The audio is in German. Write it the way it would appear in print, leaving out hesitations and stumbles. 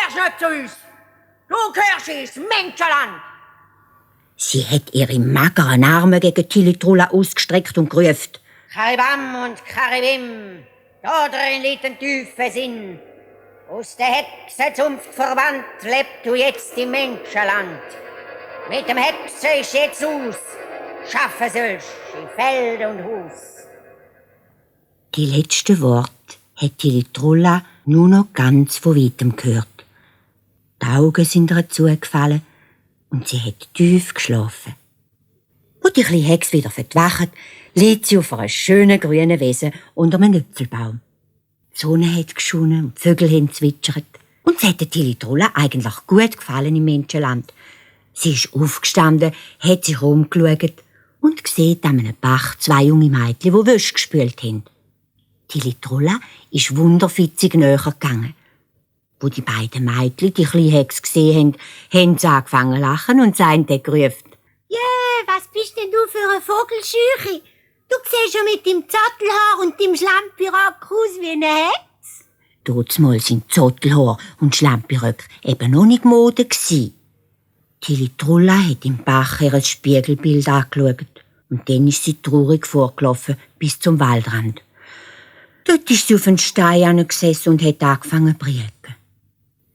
gehörst nicht zu uns. Du gehörst ins Menschenland. Sie hat ihre mageren Arme gegen Tilly-Trulla ausgestreckt und gerufen: Karibam und Karibim, da drin liegt ein tiefer Sinn. Aus der Hexenzunft verwandt lebst du jetzt im Menschenland. Mit dem Hexe ist jetzt aus, schaffen sollst in Feld und Haus. Die letzten Worte hat Tilly-Trulla nur noch ganz von weitem gehört. Die Augen sind ihr zugefallen und sie hat tief geschlafen. Als die kleine Hexe wieder verwacht, liegt sie auf einer schönen grünen Wiese unter einem Äpfelbaum. Die Sonne hat geschonen und die Vögel haben zwitschert. Und es hat Tilly-Trulla eigentlich gut gefallen im Menschenland. Sie ist aufgestanden, hat sich umgeschaut und sieht an einem Bach 2 junge Mädchen, die Wäsche gespült haben. Tilly-Trulla ist wunderfitzig näher gegangen. Wo die beiden Mädchen die kleine Hexe gesehen haben sie angefangen zu lachen und sie hat gerufen: Was bist denn du für eine Vogelscheuche? Du siehst schon mit dem Zottelhaar und dem Schlampirock aus wie eine Hexe. Dazumal sind Zottelhaar und Schlampiröcke eben noch nicht Mode gsi. Tilly-Trulla hat im Bach ihr Spiegelbild angeschaut und dann ist sie traurig vorgelaufen bis zum Waldrand. Dort ist sie auf einen Stein gesessen und hat angefangen zu brüten.